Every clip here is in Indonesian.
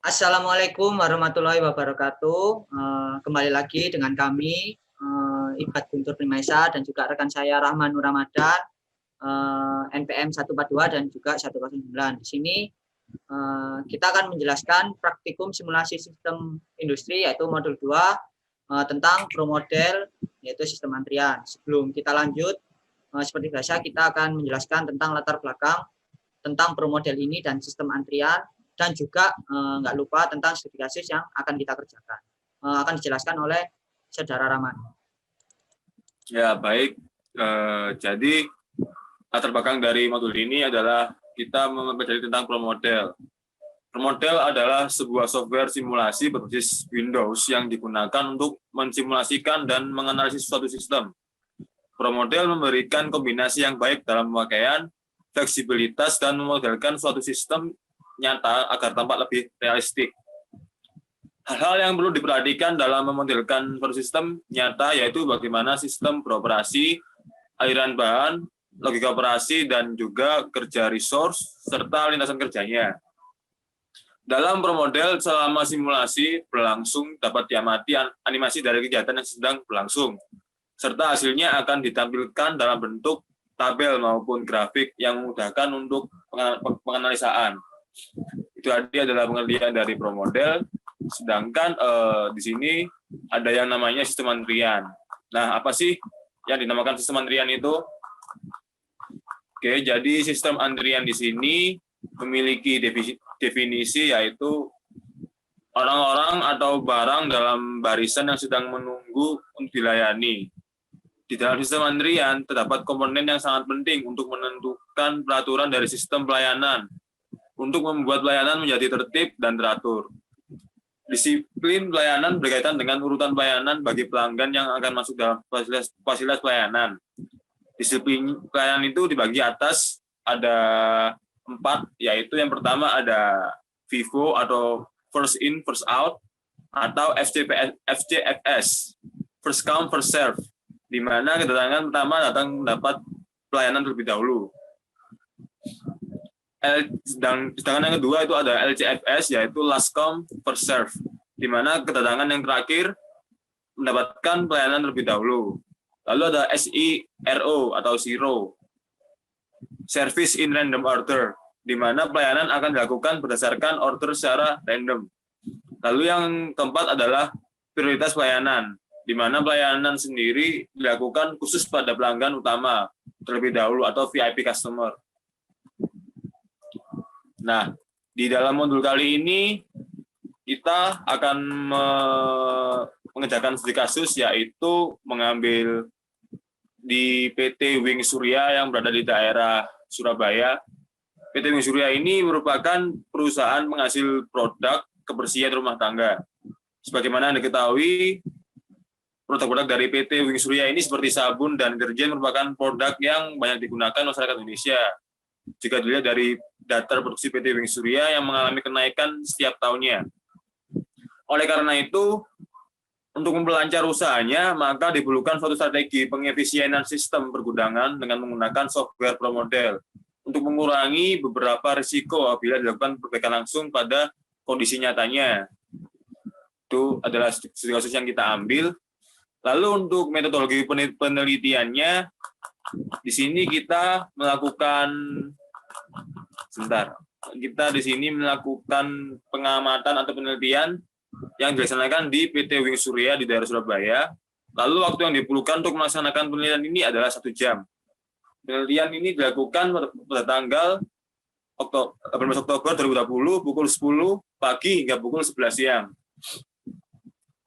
Assalamualaikum warahmatullahi wabarakatuh. Kembali lagi dengan kami, Ibad Guntur Primaisa dan juga rekan saya Rahman Nur Ramadan, NPM 142 dan juga 109. Di sini kita akan menjelaskan praktikum simulasi sistem industri yaitu modul 2 tentang pro model yaitu sistem antrian. Sebelum kita lanjut, seperti biasa kita akan menjelaskan tentang latar belakang tentang pro model ini dan sistem antrian, dan juga nggak lupa tentang studi kasus yang akan kita kerjakan. Akan dijelaskan oleh Saudara Rahman. Ya, baik. Jadi latar belakang dari modul ini adalah kita mempelajari tentang pro model. Pro model adalah sebuah software simulasi berbasis Windows yang digunakan untuk mensimulasikan dan menganalisis suatu sistem. Pro model memberikan kombinasi yang baik dalam pemakaian, fleksibilitas, dan memodelkan suatu sistem nyata agar tampak lebih realistik. Hal-hal yang perlu diperhatikan dalam memodelkan suatu sistem nyata yaitu bagaimana sistem beroperasi, aliran bahan, logika operasi, dan juga kerja resource, serta lintasan kerjanya. Dalam pro model, selama simulasi berlangsung dapat diamati animasi dari kegiatan yang sedang berlangsung, serta hasilnya akan ditampilkan dalam bentuk tabel maupun grafik yang memudahkan untuk penganalisaan. Itu tadi adalah pengertian dari pro model. Sedangkan di sini ada yang namanya sistem antrian. Nah, apa sih yang dinamakan sistem antrian itu? Oke, jadi sistem antrian di sini memiliki definisi yaitu orang-orang atau barang dalam barisan yang sedang menunggu untuk dilayani. Di dalam sistem antrian terdapat komponen yang sangat penting untuk menentukan peraturan dari sistem pelayanan, untuk membuat pelayanan menjadi tertib dan teratur. Disiplin pelayanan berkaitan dengan urutan pelayanan bagi pelanggan yang akan masuk dalam fasilitas pelayanan. Disiplin pelayanan itu dibagi atas ada 4, yaitu yang pertama ada FIFO atau First In, First Out, atau FCFS, First Come, First Serve, di mana kedatangan pertama datang mendapat pelayanan terlebih dahulu. Sedangkan yang kedua itu ada LCFS, yaitu Last Come, First Serve, di mana kedatangan yang terakhir mendapatkan pelayanan terlebih dahulu. Lalu ada SIRO atau Zero, Service in Random Order, di mana pelayanan akan dilakukan berdasarkan order secara random. Lalu yang keempat adalah prioritas pelayanan, di mana pelayanan sendiri dilakukan khusus pada pelanggan utama terlebih dahulu atau VIP customer. Nah, di dalam modul kali ini kita akan mengerjakan studi kasus, yaitu mengambil di PT Wing Surya yang berada di daerah Surabaya. PT Wing Surya ini merupakan perusahaan penghasil produk kebersihan rumah tangga. Sebagaimana diketahui, produk-produk dari PT Wing Surya ini seperti sabun dan deterjen merupakan produk yang banyak digunakan masyarakat Indonesia. Jika dilihat dari data produksi PT Wing Surya yang mengalami kenaikan setiap tahunnya. Oleh karena itu, untuk memperlancar usahanya, maka diperlukan suatu strategi pengefisienan sistem pergudangan dengan menggunakan software pro model untuk mengurangi beberapa risiko apabila dilakukan perbaikan langsung pada kondisi nyatanya. Itu adalah studi kasus yang kita ambil. Lalu untuk metodologi penelitiannya, di sini kita melakukan pengamatan atau penelitian yang dilaksanakan di PT Wing Surya di daerah Surabaya. Lalu waktu yang diperlukan untuk melaksanakan penelitian ini adalah 1 jam. Penelitian ini dilakukan pada tanggal 18 Oktober 2020 pukul 10 pagi hingga pukul 11 siang.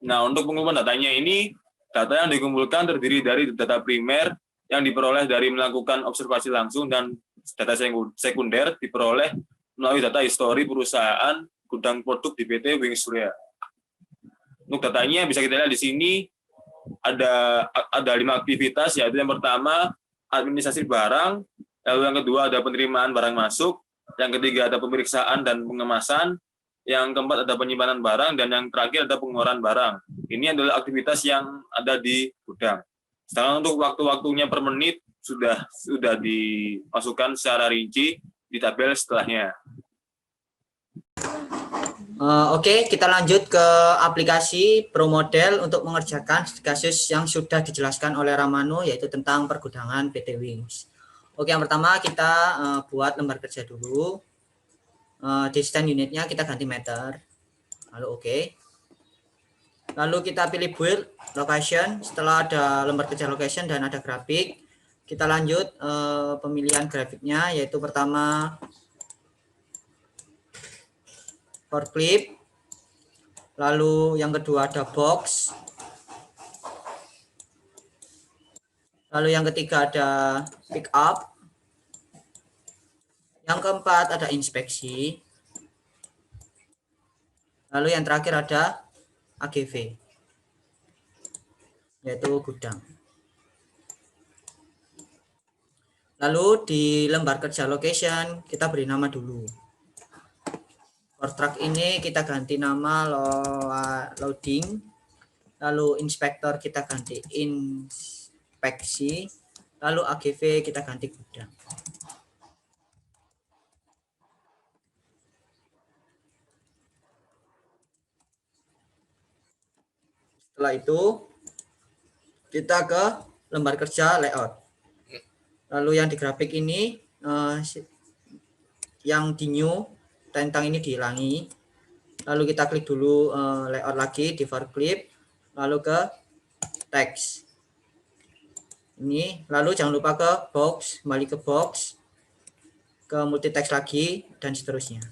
Nah, untuk pengumpulan datanya ini, data yang dikumpulkan terdiri dari data primer yang diperoleh dari melakukan observasi langsung dan data sekunder diperoleh melalui data histori perusahaan gudang produk di PT Wing Surya. Untuk datanya bisa kita lihat di sini ada 5 aktivitas, yaitu yang pertama administrasi barang, lalu yang kedua ada penerimaan barang masuk, yang ketiga ada pemeriksaan dan pengemasan, yang keempat ada penyimpanan barang, dan yang terakhir ada pengeluaran barang. Ini adalah aktivitas yang ada di gudang. Sedangkan untuk waktu-waktunya per menit sudah dimasukkan secara rinci di tabel setelahnya. Oke, kita lanjut ke aplikasi ProModel untuk mengerjakan kasus yang sudah dijelaskan oleh Ramanu, yaitu tentang pergudangan PT Wings. Oke, yang pertama kita buat lembar kerja dulu. Distance unitnya kita ganti meter. Lalu oke. Lalu kita pilih build location. Setelah ada lembar kerja location dan ada grafik, kita lanjut pemilihan grafiknya, yaitu pertama forklift. Lalu yang kedua ada box. Lalu yang ketiga ada pick up. Yang keempat ada inspeksi. Lalu yang terakhir ada AGV, yaitu gudang. Lalu di lembar kerja location kita beri nama dulu. For truck ini kita ganti nama loading. Lalu inspektor kita ganti inspeksi. Lalu AGV kita ganti gudang. Setelah itu kita ke lembar kerja layout. Lalu yang di grafik ini yang di new tentang ini dihilangi. Lalu kita klik dulu layout lagi di forklift, lalu ke text. Ini lalu jangan lupa ke box, kembali ke box, ke multi text lagi dan seterusnya.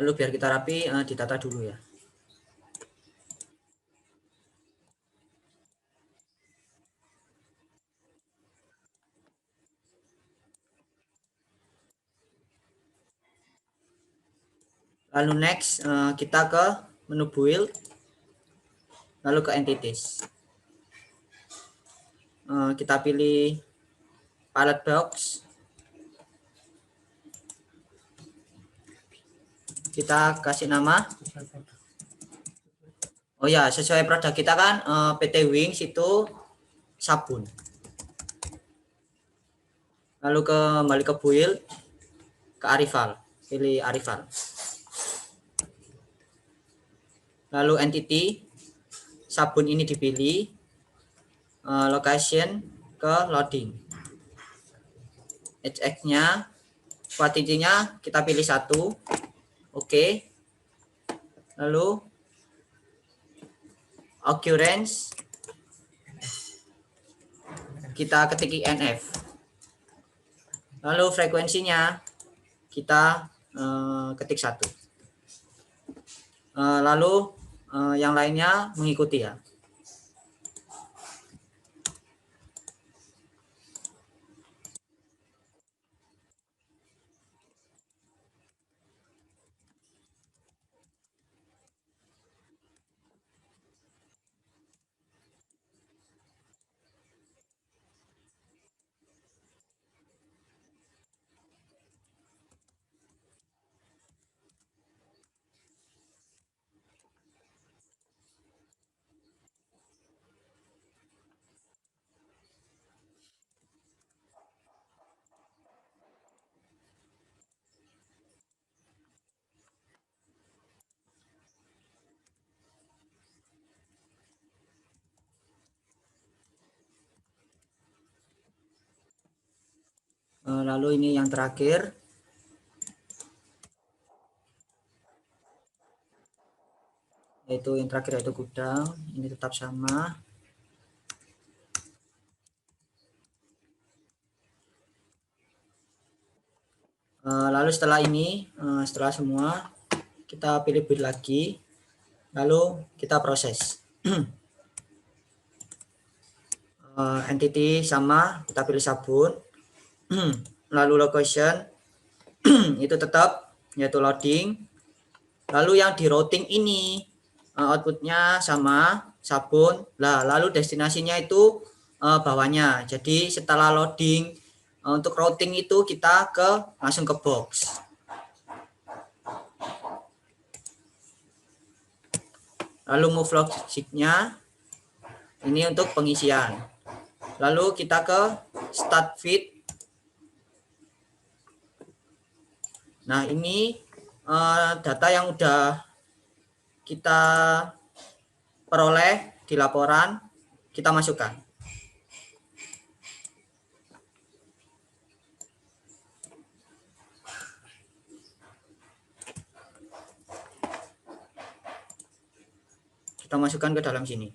Lalu biar kita rapi, ditata dulu ya. Lalu next kita ke menu build, lalu ke entities. Kita pilih pallet box. Kita kasih nama. Oh ya, sesuai produk kita kan PT Wings itu sabun. Lalu kembali ke build, ke Arrival, pilih Arrival. Lalu entity, sabun ini dipilih, location ke loading. HX-nya, quantity-nya kita pilih 1. Oke. Lalu occurrence kita ketik INF. Lalu frekuensinya kita ketik 1. Lalu yang lainnya mengikuti ya. Lalu ini yang terakhir. Yaitu yang terakhir yaitu gudang. Ini tetap sama. Lalu setelah ini, setelah semua, kita pilih build lagi. Lalu kita proses. Entity sama, kita pilih sabun. Lalu location itu tetap yaitu loading. Lalu yang di routing ini outputnya sama sabun. Lalu destinasinya itu bawahnya. Jadi setelah loading untuk routing itu kita langsung ke box. Lalu move logic-nya ini untuk pengisian. Lalu kita ke start feed. Nah, ini data yang udah kita peroleh di laporan, kita masukkan. Kita masukkan ke dalam sini.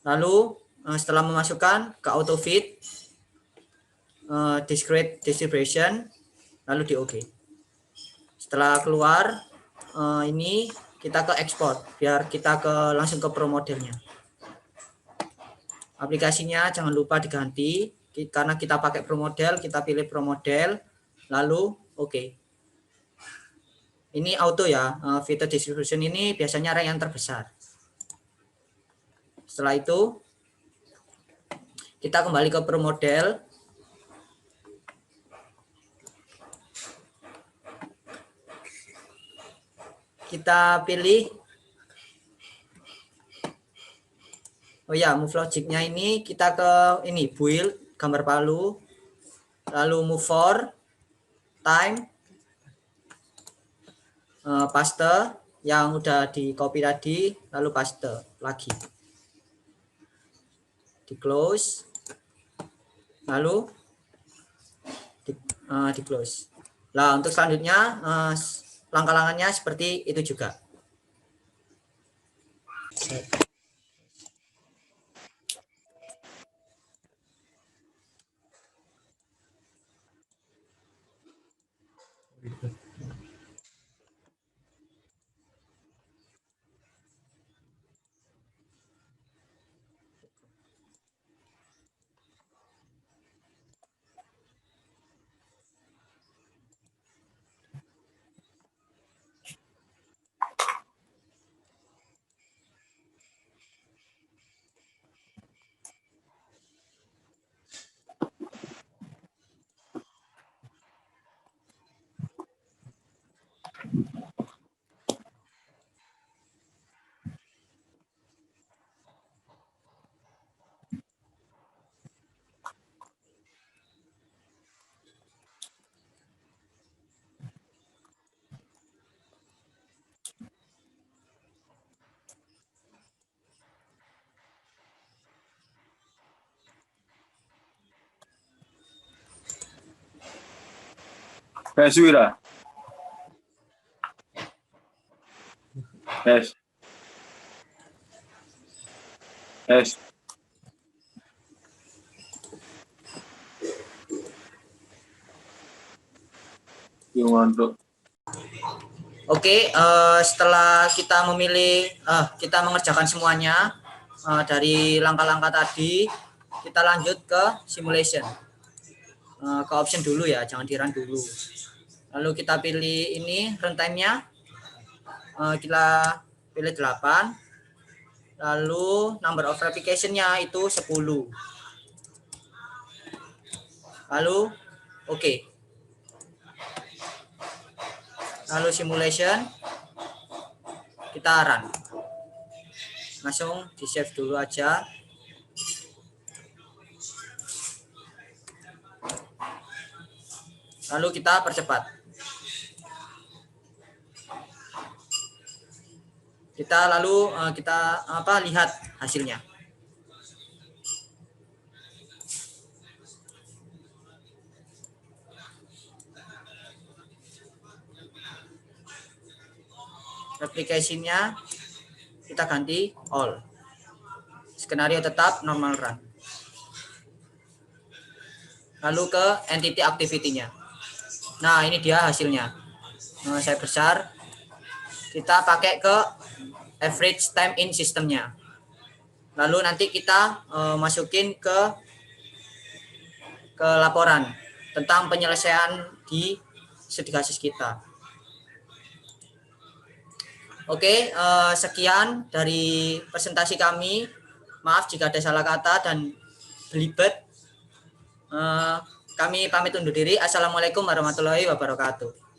Lalu setelah memasukkan ke auto feed, discrete distribution, lalu di OK. Setelah keluar, ini kita ke export, biar kita langsung ke pro modelnya. Aplikasinya jangan lupa diganti, karena kita pakai pro model, kita pilih pro model, lalu OK. Ini auto ya, feature distribution ini biasanya rank yang terbesar. Setelah itu, kita kembali ke pro model. Kita pilih, oh ya, move logic-nya ini kita ke ini build, gambar palu, lalu move for, time, paste yang udah di copy tadi, lalu paste lagi, di close, lalu di close. Nah, untuk selanjutnya langkah-langkahnya seperti itu juga. Wira. Yes. Yes. Oke, setelah kita memilih, kita mengerjakan semuanya dari langkah-langkah tadi, kita lanjut ke simulation. Ke option dulu ya, jangan di run dulu. Lalu kita pilih ini runtime-nya, kita pilih 8, lalu number of replication-nya itu 10. Lalu oke. Lalu simulation, kita run. Langsung di save dulu aja. Lalu kita percepat. Kita lalu lihat hasilnya. Replication-nya kita ganti all. Skenario tetap normal run. Lalu ke entity activity-nya. Nah, ini dia hasilnya. Saya besar. Kita pakai ke average time in sistemnya. Lalu nanti kita masukin ke laporan tentang penyelesaian di studi kasus kita. Oke, sekian dari presentasi kami. Maaf jika ada salah kata dan belibet. Kami pamit undur diri. Assalamualaikum warahmatullahi wabarakatuh.